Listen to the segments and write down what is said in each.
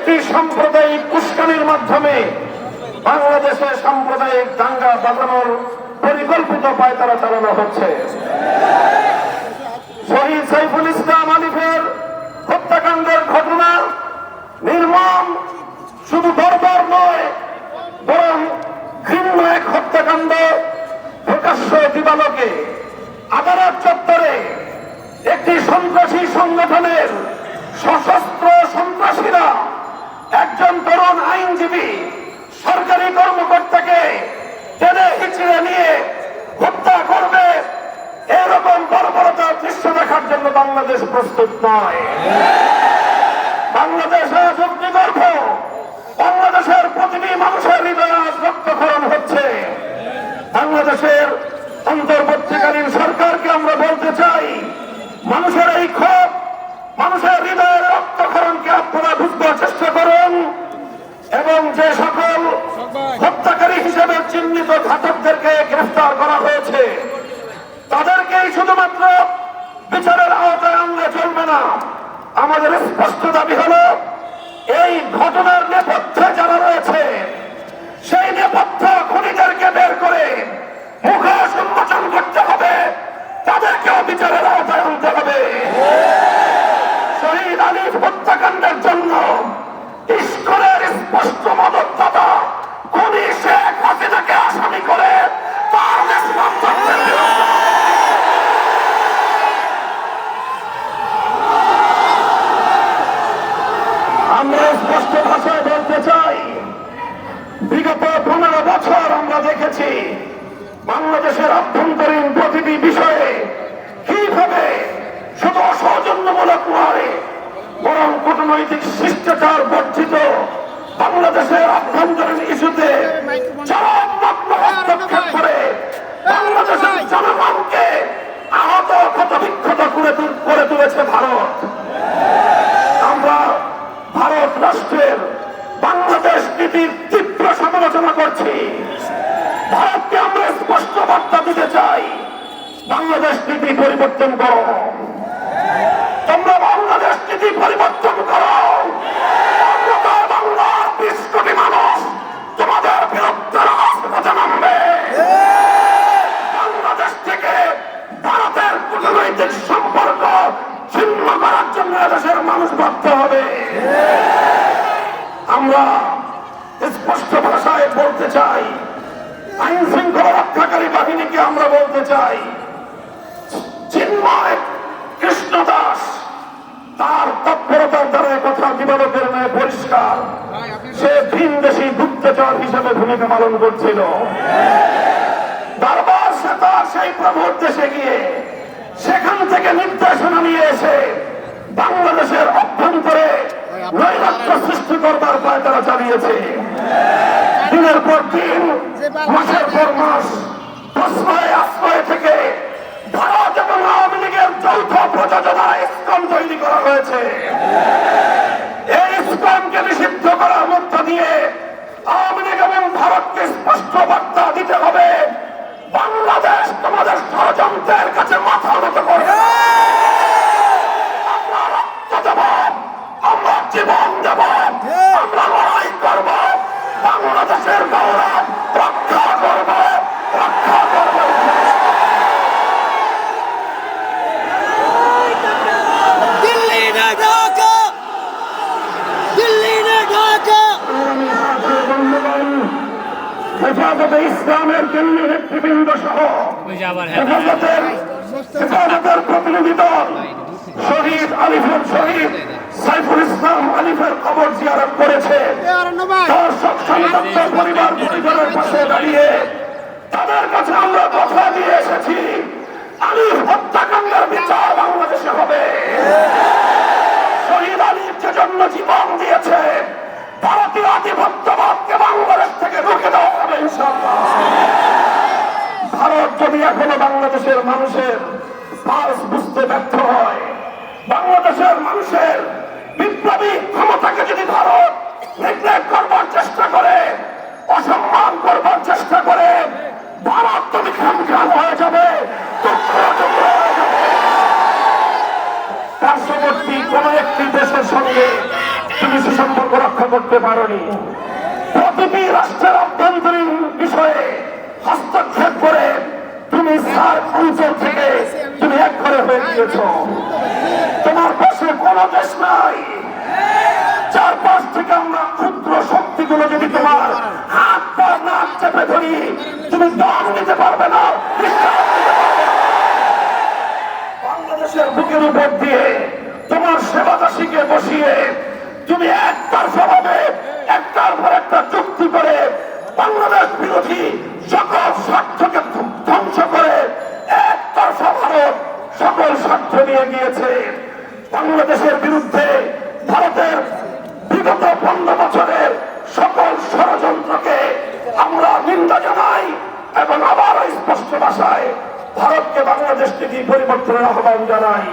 একটি সাম্প্রদায়িক উস্কানির মাধ্যমে বাংলাদেশে সাম্প্রদায়িক দাঙ্গা বাজানোর পরিকল্পিত পায়তারা চালানো হচ্ছে। শহীদ সাইফুল ইসলাম আলিফের হত্যাকাণ্ডের ঘটনা নির্মম, শুধু বর্বর নয় বরং ঘৃণ্য এক হত্যাকাণ্ড। প্রকাশ্য দিবালোকে আদালত চত্বরে একটি সন্ত্রাসী সংগঠনের সশস্ত্র সন্ত্রাসীরা একজন তরুণ আইনজীবী সরকারি কর্মকর্তাকে টেনে হিচড়ে নিয়ে হত্যা করবে, এরকম বর্বরতার দৃশ্য দেখার জন্য বাংলাদেশ প্রস্তুত নয়। বাংলাদেশ আজ অগ্নিগর্ভ, বাংলাদেশের প্রতিটি মানুষের হৃদয়ে আজ রক্তক্ষরণ হচ্ছে। বাংলাদেশের অন্তর্বর্তীকালীন সরকারকে আমরা বলতে চাই, মানুষের এই ক্ষোভ, মানুষের হৃদয়ের রক্তক্ষরণকে আপনারা বুঝবার চেষ্টা করুন এবং যে সকল হত্যাকারী হিসেবে চিহ্নিত ঘাতকদেরকে গ্রেফতার করা হয়েছে তাদেরকেই শুধুমাত্র বিচারের আওতায় আনলে চলবে না। আমাদের স্পষ্ট দাবি হলো, এই ঘটনার নেপথ্যে যারা রয়েছে সেই নেপথ্য খুনিদেরকে বের করে মুখোশ উন্মোচন করতে হবে, তাদেরকেও বিচারের আওতায় আনতে হবে। শহীদ আলিফ হত্যাকাণ্ডের জন্য ইস্কনের স্পষ্ট মদতদাতা খুনি শেখ হাসিনাকে আসামি করে তার দেশবাসীদের বিরুদ্ধে আমরা স্পষ্ট ভাষায় বলতে চাই, বিগত 15 বছর আমরা দেখেছি বাংলাদেশের অভ্যন্তরীণ প্রতিটি বিষয়ে কিভাবে শুধু অসৌজন্যমূলক নয় বরং কূটনৈতিক শিষ্টাচার বর্জিত বাংলাদেশের অভ্যন্তরীণ ইস্যুতে চরমভাবে হস্তক্ষেপ করে বাংলাদেশের জনগণকে আহত ক্ষতবিক্ষত করে তুলেছে ভারত। আমরা ভারত রাষ্ট্রের বাংলাদেশ নীতির তীব্র সমালোচনা করছি। ভারতকে আমরা স্পষ্ট বার্তা দিতে চাই, বাংলাদেশ নীতি পরিবর্তন করো, তোমরা বাংলাদেশ নীতি পরিবর্তন করো। বাংলার 20 কোটি মানুষ তোমাদের বিরুদ্ধে রাজপথে নামবে। বাংলাদেশ থেকে ভারতের কূটনৈতিক সম্পর্ক ছিন্ন করার জন্য দেশের মানুষ বাধ্য হবে। আমরা স্পষ্ট ভাষায় বলতে চাই, আইন শৃঙ্খলা রক্ষাকারী বাহিনীকে আমরা বলতে চাই, চিন্ময় কৃষ্ণ দাস তার তৎপরতার দ্বারা কথা দিবালোকের ন্যায় পরিষ্কার, সে ভিনদেশী গুপ্তচর হিসেবে ভূমিকা পালন করছিল। বারবার সে তার সেই প্রভুর দেশে গিয়ে সেখান থেকে নির্দেশনা নিয়ে এসে বাংলাদেশের অভ্যন্তরে নৈরাজ্য সৃষ্টি করবার পায়তারা চালিয়েছে। দিনের পর দিন, মাসের পর মাস প্রশ্রয় আশ্রয় থেকে ভারত এবং আওয়ামী লীগের যৌথ প্রযোজনায় ইসকন তৈরি করা হয়েছে। এই ইসকনকে নিষিদ্ধ করার মধ্য দিয়ে আওয়ামী লীগ এবং ভারতকে স্পষ্ট বার্তা দিতে হবে, বাংলাদেশ তোমাদের ষড়যন্ত্রের কাছে মাথা নত করবে। আমরা রক্ত দেব, আমরা জীবন দেব, আমরা লড়াই করব, বাংলাদেশের গৌরব রক্ষা করব, রক্ষা করব। দিল্লি না ঢাকা, দিল্লি না ঢাকা। হেফাজতে ইসলামের কেন্দ্রীয় নেতৃবৃন্দ সহ হেফাজতের প্রতিনিধি দল শহীদ সাইফুল ইসলাম আলিফের কবর জিয়ারত করেছে। তার সন্তানদের পরিবার পরিজনের পাশে দাঁড়িয়ে তাদের কাছে আমরা কথা দিয়ে এসেছি, আলিফ হত্যাকাণ্ডের বিচার বাংলাদেশে হবে। শহীদ আলিফ যে জন্য জীবন দিয়েছে, ভারতীয় আধিপত্যবাদকে বাংলাদেশ থেকে রুখে দেওয়া হবে ইনশাআল্লাহ। ভারত যদি এখনো বাংলাদেশের মানুষের পালস বুঝতে ব্যর্থ হয়, বাংলাদেশের মানুষের বিপ্লবী ক্ষমতাকে যদি ভারত নেগলেক্ট করবার চেষ্টা করে, অসম্মান করবার চেষ্টা করে, ভারত তুমি খামখাম হয়ে যাবে, পার্শ্ববর্তী কোন একটি দেশের সঙ্গে তুমি সুসম্পর্ক রক্ষা করতে পারোনি। প্রতিটি রাষ্ট্রের অভ্যন্তরীণ বিষয়ে হস্তক্ষেপ করে তুমি সার্ক অঞ্চল থেকে তুমি এক ঘরে হয়ে গিয়েছ। তোমার পাশে কোন দেশ নাই। চারপাশ থেকে আমরা ক্ষুদ্র শক্তিগুলো যদি তোমার হাত পা নাক চেপে ধরি, তুমি দম নিতে পারবে না, বিশ্বাস নিতে পারবে না। বাংলাদেশের বুকের উপর দিয়ে তোমার সেবাদাসীকে বসিয়ে তুমি একতরফাভাবে একটার পর একটা চুক্তি করে বাংলাদেশ বিরোধী সকল স্বার্থকে ধ্বংস করে একতরফা ভারত সকল স্বার্থ নিয়ে গিয়েছে। বাংলাদেশের বিরুদ্ধে ভারতের বিগত 15 বছরের সকল ষড়যন্ত্রকে আমরা নিন্দা জানাই এবং আবার স্পষ্ট ভাষায় ভারতকে বাংলাদেশ থেকে পরিবর্তনের আহ্বান জানাই।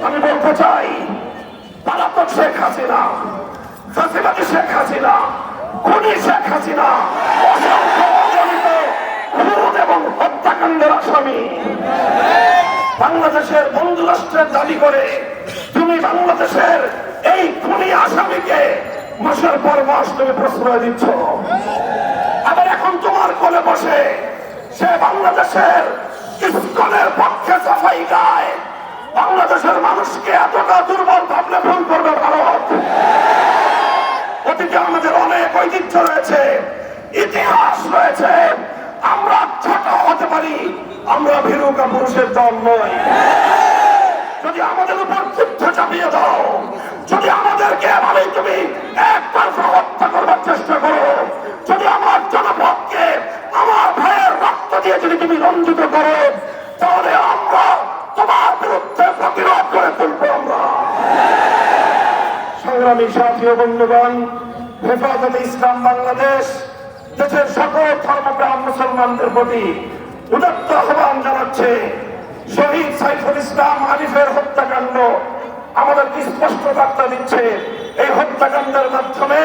আমি বলতে চাই, পলাতক শেখ হাসিনা, ফাঁসিবাদী শেখ হাসিনা, খুনি শেখ হাসিনা অসংখ্য অগণিত খুন এবং হত্যাকাণ্ডের আসামি। বাংলাদেশের বন্ধু রাষ্ট্রের দাবি করে তুমি বাংলাদেশের এই খুনি আসামিকে মাসের পর মাস তুমি প্রশ্রয় দিচ্ছ। আবার এখন তোমার কোলে বসে সে বাংলাদেশের ইসকনের পক্ষে সাফাই গায়। বাংলাদেশের মানুষকে এতটা দুর্বল ভাবলে ভুল করবে ভারত। অতীতে আমাদের অনেক ঐতিহ্য রয়েছে, ইতিহাস রয়েছে। আমরা ছোট হতে পারি, আমরা ভীরু কাপুরুষের দল নই। যদি আমাদের উপর যুদ্ধ চাপিয়ে দাও, যদি আমাদেরকে এভাবেই তুমি একতরফা হত্যা করবার চেষ্টা করো, যদি আমার জনপদকে আমার ভাইয়ের রক্ত দিয়ে যদি তুমি রঞ্জিত করো, তাহলে আমরা তোমার বিরুদ্ধে প্রতিরোধ করে তুলবো। আমরা সংগ্রামী সাথী ও বন্ধুগণ, হেফাজতে ইসলাম বাংলাদেশ দেশের সকল ধর্মপ্রাণ মুসলমানদের প্রতি উদাত্ত আহ্বান জানাচ্ছে। শহীদ সাইফুল ইসলাম আরিফের হত্যাকাণ্ড আমাদের স্পষ্ট বার্তা দিচ্ছে। এই হত্যাকাণ্ডের মাধ্যমে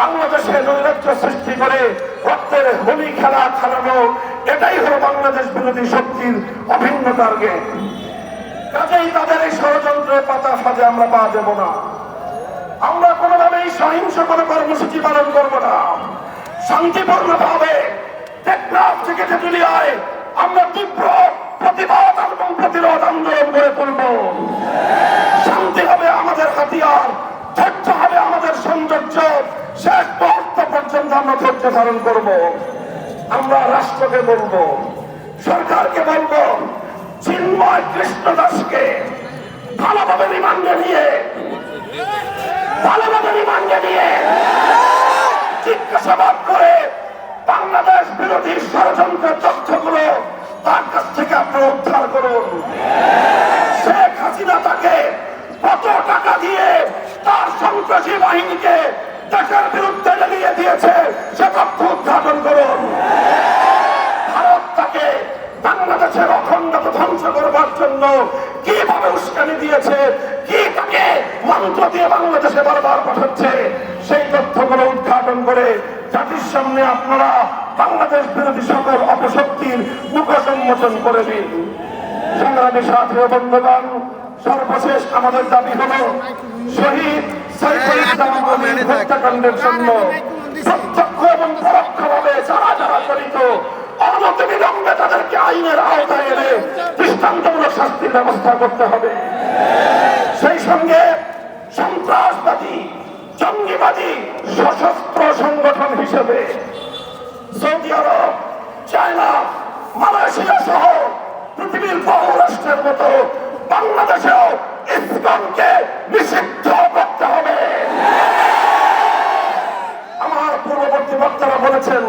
বাংলাদেশে নৈরাজ্য সৃষ্টি করে রক্তের হোলি খেলা খেলানো, এটাই হলো বাংলাদেশ বিরোধী শক্তির অভিন্ন টার্গেট। কাজেই তাদের এই ষড়যন্ত্রের পাতা ফাঁদে আমরা পা দেব না। আমরা কোনোভাবেই সহিংস কোনো কর্মসূচি পালন করব না। শান্তিপূর্ণ ভাবে টেকনাফ থেকে তেঁতুলিয়ায় আমরা তীব্র প্রতিবাদ এবং প্রতিরোধ আন্দোলন গড়ে তুলব। শান্তি হবে আমাদের হাতিয়ার, ধৈর্য হবে আমাদের সৌন্দর্য। শেষ মুহূর্ত পর্যন্ত আমরা ধৈর্য ধারণ করব। আমরা রাষ্ট্রকে বলবো, সরকারকে বলবো, চিন্ময় কৃষ্ণ দাসকে ভালোভাবে রিমান্ডে নিয়ে জিজ্ঞাসাবাদ করে বাংলাদেশ বিরোধী ষড়যন্ত্রের তথ্যগুলো তার কাছ থেকে আপনারা উদ্ধার করুন। শেখ হাসিনা তাকে কত টাকা দিয়ে তার সন্ত্রাসী বাহিনীকে দেশের বিরুদ্ধে লেলিয়ে দিয়েছে সে তথ্য উদ্ঘাটন করুন। ভারত তাকে বাংলাদেশের অখণ্ডতা ধ্বংস করবার জন্য কিভাবে উস্কানি দিয়েছে, কি তাকে মন্ত্র দিয়ে বাংলাদেশে বারবার পাঠাচ্ছে, সেই তথ্যগুলো উদ্ঘাটন করে জাতির সামনে আপনারা বাংলাদেশ বিরোধী সকল অপশক্তির মুখ উন্মোচন করে দিন। সংগ্রামী সাথী ও বন্ধুগণ, সর্বশেষ আমাদের দাবি হলো শহীদ সাইফুল ইসলাম আলির হত্যাকাণ্ডের জন্য প্রত্যক্ষ এবং পরোক্ষভাবে যারা যারা জড়িত অনতিবিলম্বে তাদেরকে আইনের আওতায় এনে দৃষ্টান্তমূলক শাস্তির ব্যবস্থা করতে হবে। সেই সঙ্গে সন্ত্রাসবাদী জঙ্গিবাদী সশস্ত্র সংগঠন হিসেবে সৌদি আরব, চায়না, মালয়েশিয়া সহ পৃথিবীর বহু রাষ্ট্রের মতো বাংলাদেশেও ইসকনকে নিষিদ্ধ করতে হবে। আমার পূর্ববর্তী বক্তারা বলেছেন,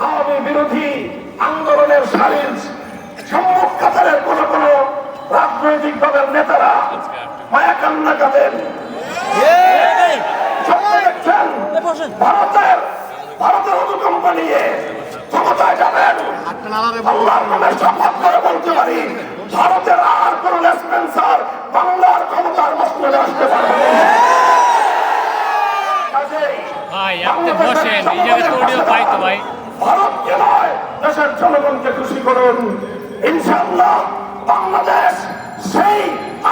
আওয়ামী বিরোধী আন্দোলনের সারির সম্মুখ কাতারের কোন কোন রাজনৈতিক দলের নেতারা মায়া কান্না কাঁদেন। ভারতের অনুকম্প নিয়ে ক্ষমতায় যাবেন। আল্লাহর নামে শপথ করে বলতে পারি, ভারতের আর কোন লেসপেন্সার বাংলার ক্ষমতার মসনদে আসতে পারবে না। ভারতকে নয়, দেশের জনগণকে খুশি করুন। ইনশাআল্লাহ বাংলাদেশ সেই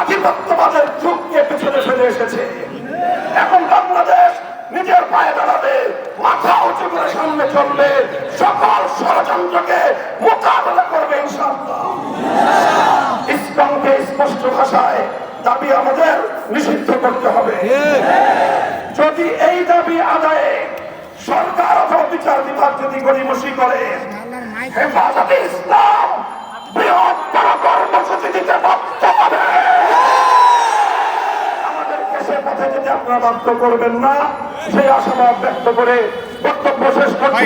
আধিপত্যবাদের যুগকে পিছনে ফেলে এসেছে। এখন ভাষায় দাবি আমাদের নিষিদ্ধ করতে হবে। যদি এই দাবি আদায়ে সরকার অথবা বিচার বিভাগ যদি গড়িমসি করে, হেফাজতে ইসলাম বৃহত্তর কর্মসূচি দিতে বাধ্য হবে। আমাদেরকে সে পথে যদি আপনারা বাধ্য করবেন না, সেই আশাবাদ ব্যক্ত করে বক্তব্য শেষ করছি।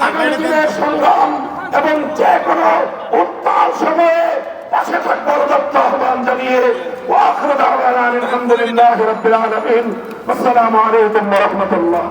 আগামী দিনের সংগ্রাম এবং যে কোনো উত্তাল সময়ে পাশে থাকবার দত্ত আহ্বান জানিয়ে ওয়া আখিরু দাওয়ানা আলহামদুলিল্লাহি রাব্বিল আলামিন। আসসালামু আলাইকুম ওয়া রাহমাতুল্লাহ।